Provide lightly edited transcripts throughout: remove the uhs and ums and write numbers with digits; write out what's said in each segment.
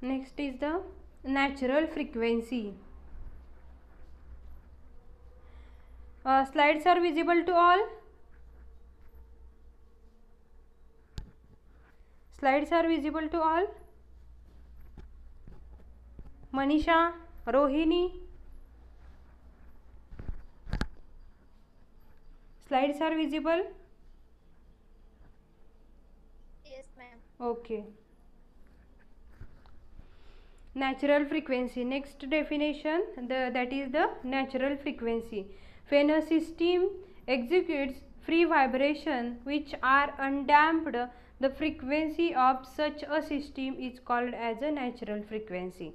Next is the natural frequency. Slides are visible to all. Slides are visible to all. Manisha, Rohini. Slides are visible. Yes, ma'am. Okay. Natural frequency. Next definition, that is the natural frequency. When a system executes free vibration which are undamped, the frequency of such a system is called as a natural frequency.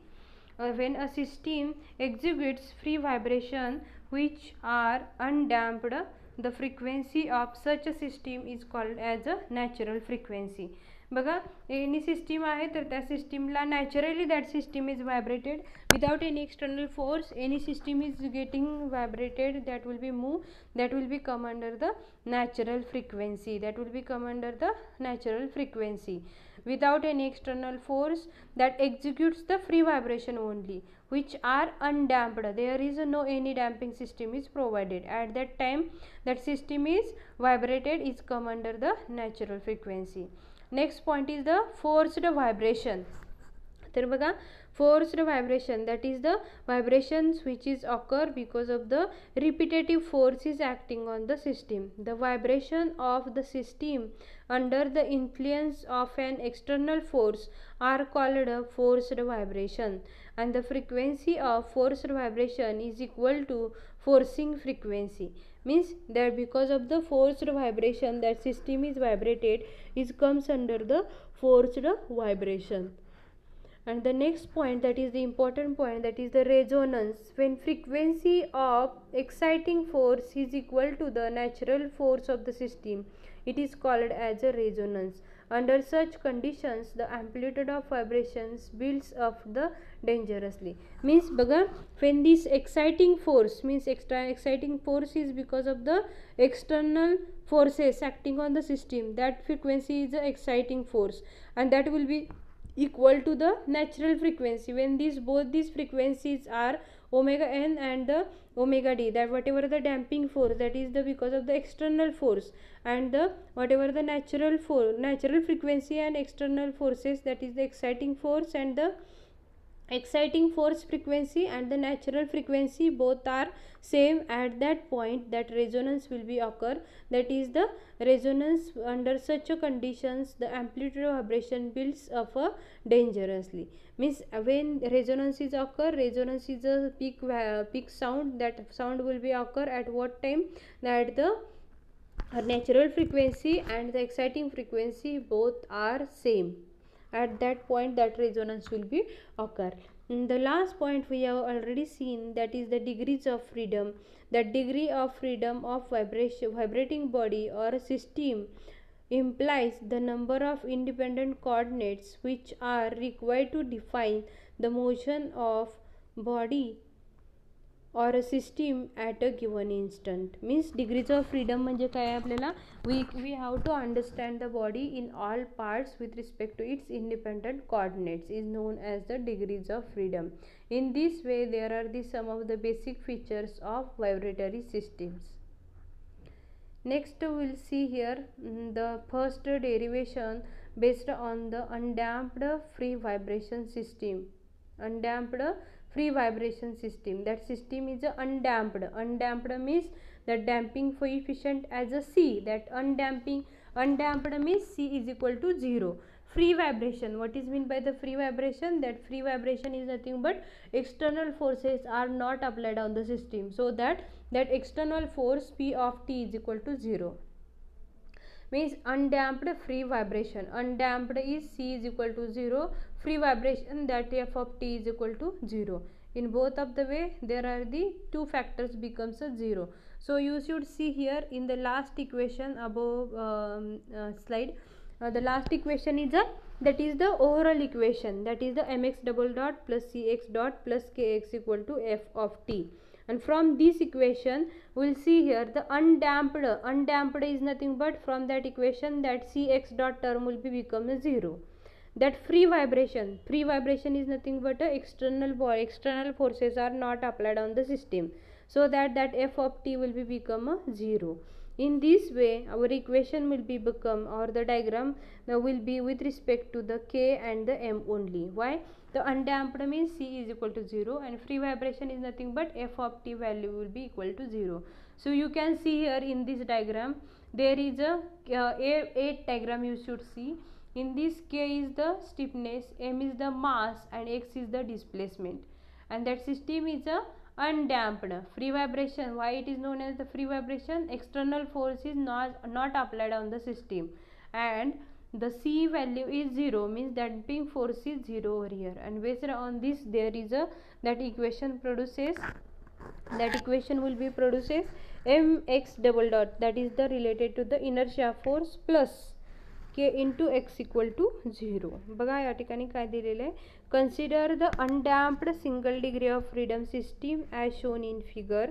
When a system executes free vibration which are undamped, the frequency of such a system is called as a natural frequency. बघा any system आहे तर त्या सिस्टीमला naturally that system is vibrated without any external force. Any system is getting vibrated, that will be move, that will be come under the natural frequency, that will be come under the natural frequency without any external force that executes the free vibration only which are undamped. There is no any damping system is provided. At that time that system is vibrated is come under the natural frequency. Next point is the forced vibration. तर बघा forced vibration, that is the vibrations which is occur because of the repetitive force is acting on the system. The vibration of the system under the influence of an external force are called a forced vibration, and the frequency of forced vibration is equal to forcing frequency. Means that because of the forced vibration that system is vibrated is comes under the forced vibration. And the next point, that is the important point, that is the resonance. When frequency of exciting force is equal to the natural force of the system, it is called as a resonance. Under such conditions the amplitude of vibrations builds up the dangerously. Means बघा when this exciting force, means exciting force is because of the external forces acting on the system, that frequency is the exciting force, and that will be equal to the natural frequency when these both these frequencies are omega n and the omega d, that whatever the damping force, that is the because of the external force, and the whatever the natural frequency and external forces, that is the exciting force and the exciting force frequency and the natural frequency both are same. At that point that resonance will be occur, that is the resonance. Under such a conditions the amplitude of vibration builds up dangerously. Means when resonance is occur, resonance is a peak sound, that sound will be occur at what time, that the natural frequency and the exciting frequency both are same. At that point that resonance will be occur. The last point we have already seen, that is the degrees of freedom. The degree of freedom of vibrating body or a system implies the number of independent coordinates which are required to define the motion of body or a system at a given instant. Means degrees of freedom म्हणजे काय आपल्याला we have to understand the body in all parts with respect to its independent coordinates is known as the degrees of freedom. In this way there are the some of the basic features of vibratory systems. Next we will see here the first derivation based on the undamped free vibration system. Undamped free vibration system, that system is a undamped. Undamped means the damping coefficient as a c, that undamped means c is equal to 0. Free vibration, what is meant by the free vibration, that free vibration is nothing but external forces are not applied on the system, so that external force p of t is equal to 0. Means undamped free vibration, undamped is c is equal to 0, free vibration that f of t is equal to 0. In both of the way there are the two factors becomes a 0. So you should see here in the last equation above slide, the last equation is that is the overall equation, that is the mx double dot plus cx dot plus kx equal to f of t. And from this equation we will see here the undamped is nothing but from that equation that cx dot term will be become a 0. that free vibration is nothing but a external forces are not applied on the system, so that f of t will be become a 0. In this way our equation will be become, or the diagram will be with respect to the k and the m only. Why? The undamped means c is equal to 0 and free vibration is nothing but f of t value will be equal to 0. So you can see here in this diagram there is a 8 diagram you should see. In this, k is the stiffness, m is the mass and x is the displacement, and that system is a undamped free vibration. Why it is known as the free vibration? External force is not applied on the system, and the c value is 0, means damping force is 0 over here, and based on this there is a that equation will be produces mx double dot, that is the related to the inertia force plus k into x equal to 0. बघा या ठिकाणी काय दिलेलं आहे, consider the undamped single degree of freedom system as shown in figure.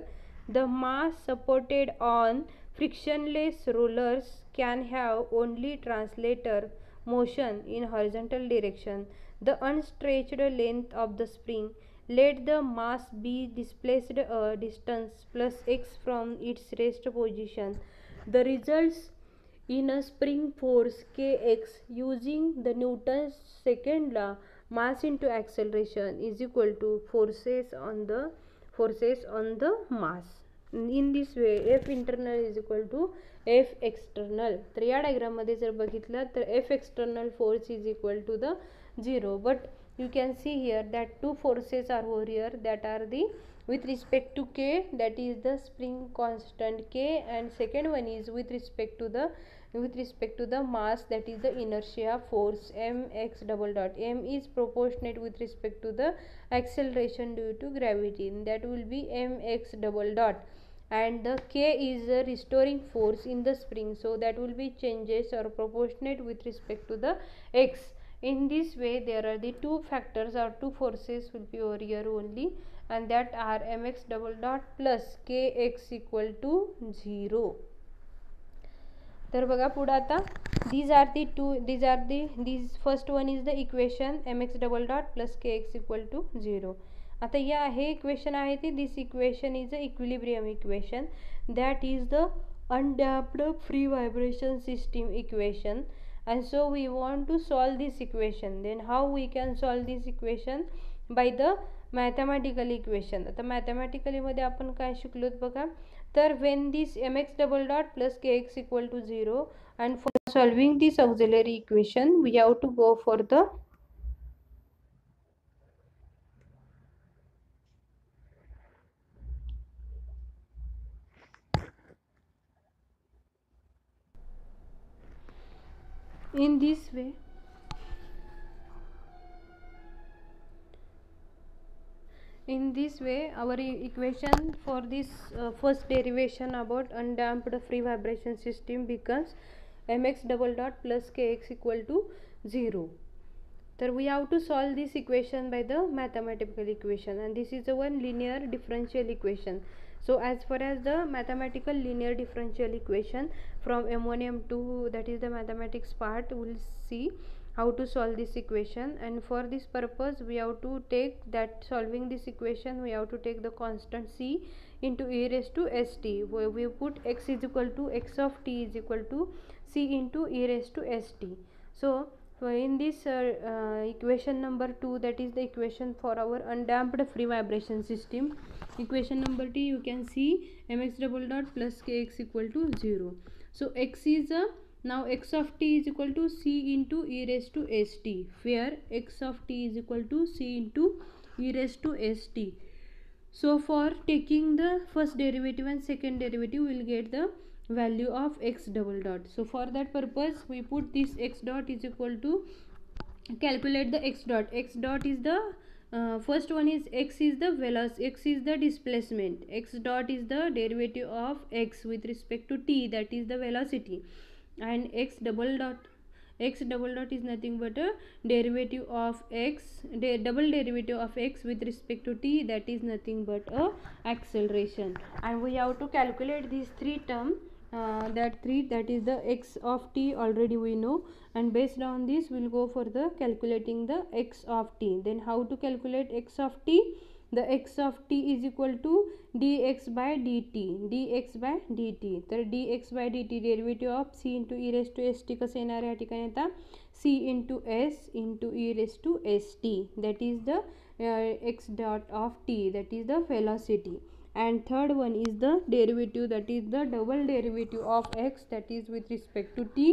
The mass supported on frictionless rollers can have only translator motion in horizontal direction. The unstretched length of the spring, let the mass be displaced a distance plus x from its rest position. The results in a spring force kx using the Newton's second law, mass into acceleration is equal to forces on the mass. In this way f internal is equal to f external. तर या diagram मध्ये जर बघितलं तर f external force is equal to the 0, but you can see here that two forces are over here, that are the with respect to k, that is the spring constant k, and second one is with respect to the mass, that is the inertia force mx double dot. M is proportionate with respect to the acceleration due to gravity, and that will be mx double dot, and the k is the restoring force in the spring, so that will be changes or proportionate with respect to the x. In this way there are the two factors or two forces will be over here only, and that are mx double dot plus kx equal to 0. तर बघा पुढे आता these first one is the equation mx double dot plus kx equal to 0. आता या हे equation आहे ते this equation is a equilibrium equation, that is the undamped free vibration system equation, and so we want to solve this equation. Then how we can solve this equation? By the mathematical equation. आता mathematically मध्ये आपण काय शिकलोत बघा, तर when this mx double dot plus kx equal to 0, and for solving this auxiliary equation we have to go for the in this way our equation for this first derivation about undamped free vibration system becomes mx double dot plus kx equal to 0. So we have to solve this equation by the mathematical equation, and this is a one linear differential equation. So as far as the mathematical linear differential equation from M1 M2, that is the mathematics part, we will see how to solve this equation, and for this purpose we have to take that solving this equation we have to take the constant c into e raised to st, where we put x is equal to x of t is equal to c into e raised to st. So in this equation number 2, that is the equation for our undamped free vibration system, equation number 2 you can see mx double dot plus kx equal to 0. So x is now x of t is equal to c into e raised to st, where x of t is equal to c into e raised to st. So for taking the first derivative and second derivative we will get the value of x double dot. So for that purpose we put this x dot is equal to calculate the x dot. X dot is the first one is x is the velocity, x is the displacement, x dot is the derivative of x with respect to t, that is the velocity, and x double dot is nothing but a derivative of x, double derivative of x with respect to t, that is nothing but a acceleration. And we have to calculate these three terms that 3, that is the x of t already we know, and based on this we'll go for the calculating the x of t. Then how to calculate x of t? The x of t is equal to dx by dt, dx by dt. तर dx by dt derivative of c into e raise to s t कसे येणार या ठिकाणी आता c into s into e raise to s t, that is the x dot of t, that is the velocity. And third one is the derivative, that is the double derivative of x, that is with respect to t,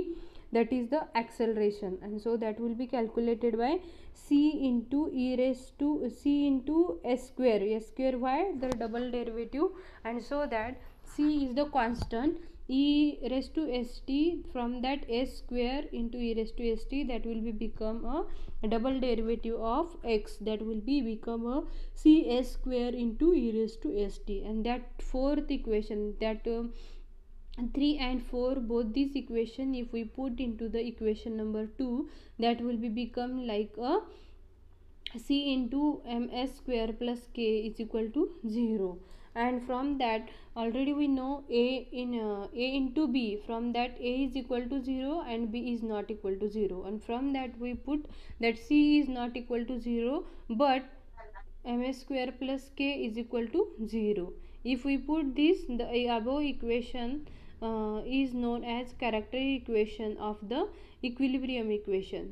that is the acceleration. And so that will be calculated by c into e raised to c into s square y, the double derivative. And so that c is the constant, e raised to st, from that s square into e raised to st, that will be become a double derivative of x, that will be become a cs square into e raised to st. And that fourth equation, that 3 and 4, both these equation if we put into the equation number 2, that will be become like a c into ms square plus k is equal to 0. And from that already we know a into b, from that a is equal to 0 and b is not equal to 0, and from that we put that c is not equal to 0 but ms square plus k is equal to 0. If we put this, the above equation is known as characteristic equation of the equilibrium equation.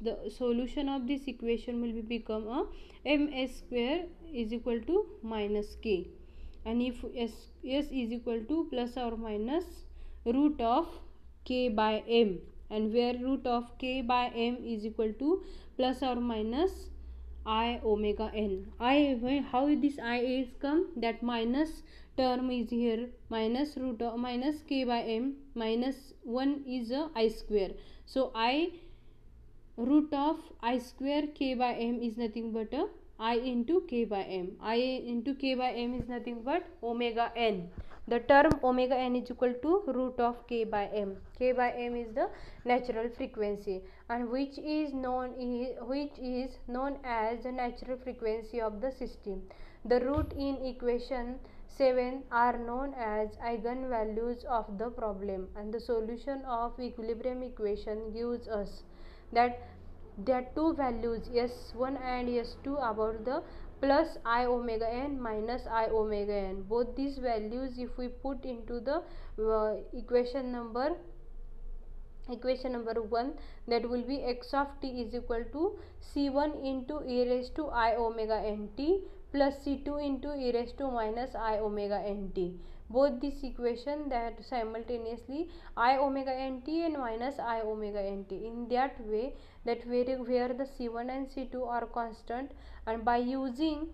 The solution of this equation will be become a ms square is equal to minus k, and if s is equal to plus or minus root of k by m, and where root of k by m is equal to plus or minus I omega n. How this I is come, that minus term is here, minus root of minus k by m, minus 1 is a I square, so I root of I square k by m is nothing but a I into k by m. I into k by m is nothing but omega n. The term omega n is equal to root of k by m. K by m is the natural frequency, and which is known as the natural frequency of the system. The root in equation 7 are known as eigenvalues of the problem, and the solution of equilibrium equation gives us that there are two values s1 and s2 about the plus I omega n minus I omega n. Both these values if we put into the equation number 1, that will be x of t is equal to c1 into e raised to I omega n t plus c2 into e raised to minus I omega n t. Both this equation that simultaneously I omega n t and minus I omega n t. In that way, that where the c1 and c2 are constant, and by using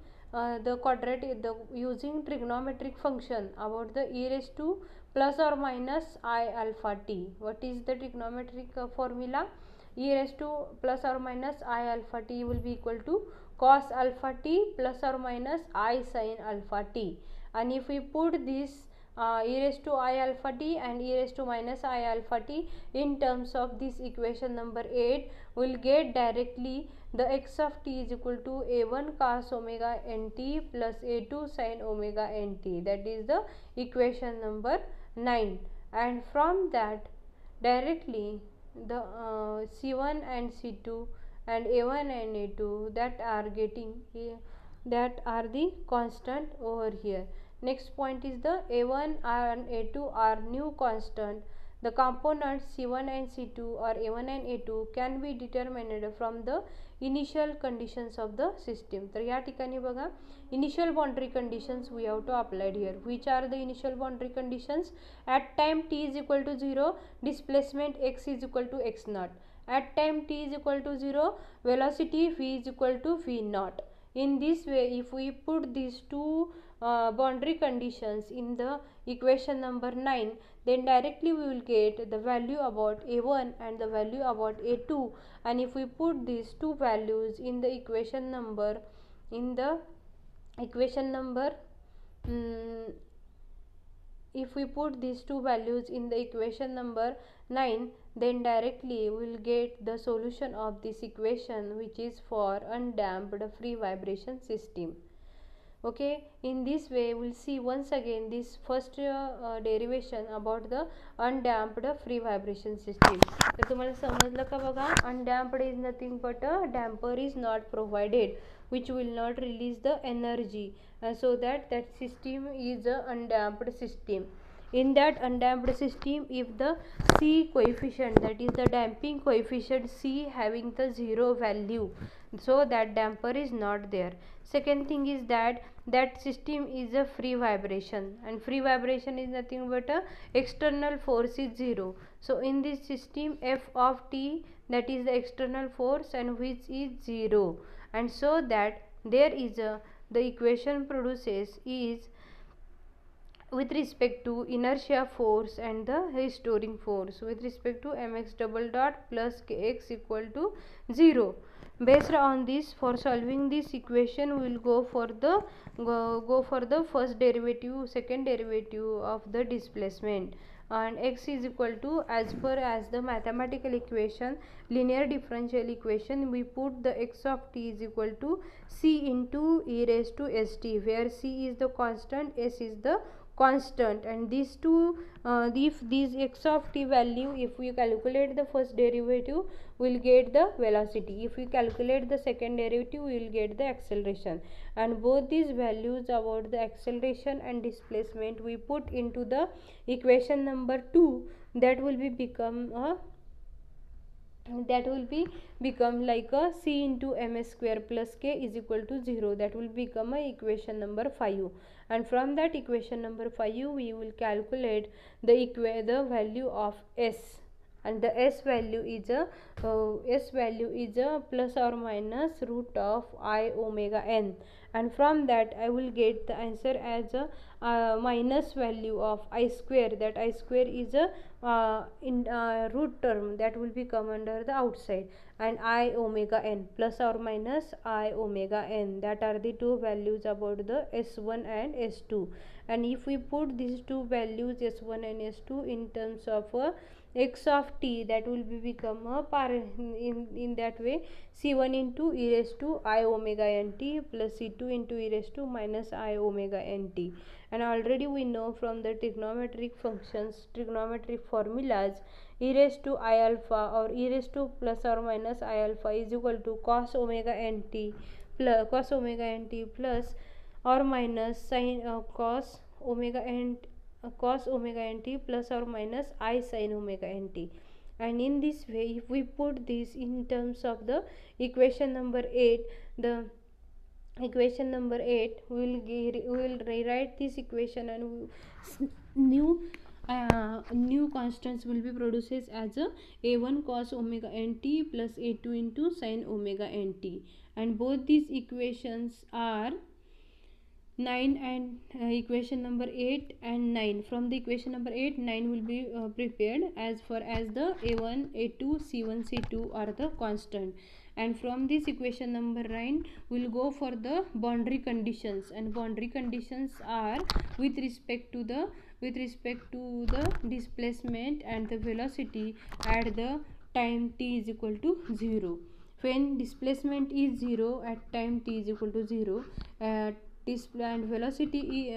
using trigonometric function about the e raised to plus or minus I alpha t. What is the trigonometric formula? E raised to plus or minus I alpha t will be equal to cos alpha t plus or minus I sin alpha t. And if we put this e raised to I alpha t and e raised to minus I alpha t in terms of this equation number 8, we will get directly the x of t is equal to a1 cos omega nt plus a2 sin omega nt. That is the equation number 9. And from that directly the c1 and c2 and a1 and a2 that are getting that are the constant over here. Next point is the a1 and a2 are new constant. The components c1 and c2 or a1 and a2 can be determined from the initial conditions of the system. तर या ठिकाणी बघा initial boundary conditions we have to apply here. Which are the initial boundary conditions? At time t is equal to 0, displacement x is equal to x naught. At time t is equal to 0, velocity v is equal to v naught. In this way, if we put these two boundary conditions in the equation number 9, then directly we will get the value about a1 and the value about a2. And if we put these two values in the equation number if we put these two values in the equation number 9, then directly we will get the solution of this equation, which is for undamped free vibration system. Okay, in this way we'll see once again this first derivation about the undamped free vibration system. तर तुम्हाला समजलं का बघा, undamped is nothing but a damper is not provided which will not release the energy, so that system is a undamped system. In that undamped system, if the C coefficient, that is the damping coefficient C, having the 0 value, so that damper is not there. Second thing is that system is a free vibration, and free vibration is nothing but a external force is 0. So in this system, F of T, that is the external force, and which is 0, and so that there is a, the equation produces is with respect to inertia force and the restoring force with respect to mx double dot plus kx equal to 0. Based on this, for solving this equation, we will go for the first derivative, second derivative of the displacement, and x is equal to, as per as the mathematical equation, linear differential equation, we put the x of t is equal to c into e raised to st, where c is the constant, s is the constant, and these two, if these x of t value, if we calculate the first derivative, we will get the velocity. If we calculate the second derivative, we will get the acceleration, and both these values about the acceleration and displacement we put into the equation number 2, that will be become like a c into ms square plus k is equal to 0. That will become a equation number 5, and from that equation number 5 we will calculate the value of s, and the s value is a plus or minus root of I omega n, and from that I will get the answer as a minus value of I square, that I square is a root term that will be come under the outside, and I omega n plus or minus I omega n, that are the two values about the s1 and s2. And if we put these two values s1 and s2 in terms of x of t, that will be become a in that way, c1 into e raised to I omega nt plus c2 into e raised to minus I omega nt. And already we know from the trigonometric functions, trigonometric formulas, e raised to I alpha or e raised to plus or minus I alpha is equal to cos omega nt plus or minus sin cos omega nt plus or minus I sin omega nt. And in this way, if we put this in terms of the equation number 8, the equation number 8, we will rewrite this equation, and new constants will be produced as a1 cos omega nt plus a2 into sin omega nt, and both these equations are 9 and equation number 8 and 9. From the equation number 8, 9 will be prepared as far as the a1, a2, c1, c2 are the constant, and from this equation number 9 we will go for the boundary conditions, and boundary conditions are with respect to the displacement and the velocity at the time t is equal to 0. When displacement is 0 at time t is equal to 0, and velocity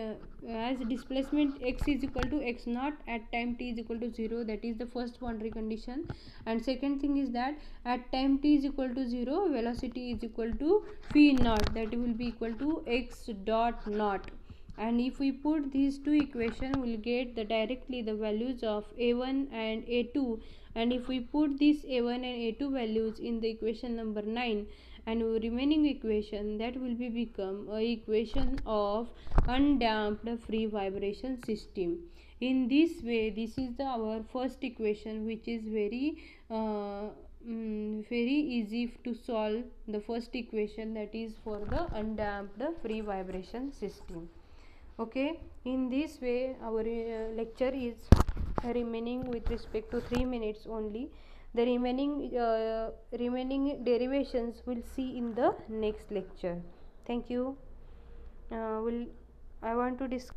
as displacement x is equal to x naught at time t is equal to 0, that is the first boundary condition. And second thing is that at time t is equal to 0, velocity is equal to v naught, that will be equal to x dot naught. And if we put these two equations, we will get directly the values of a1 and a2, and if we put these a1 and a2 values in the equation number 9, and remaining equation, that will be become a equation of undamped free vibration system. In this way, this is our first equation, which is very easy to solve the first equation, that is for the undamped free vibration system. Okay, in this way our lecture is remaining with respect to 3 minutes only. The remaining derivations we'll see in the next lecture. Thank you. I want to discuss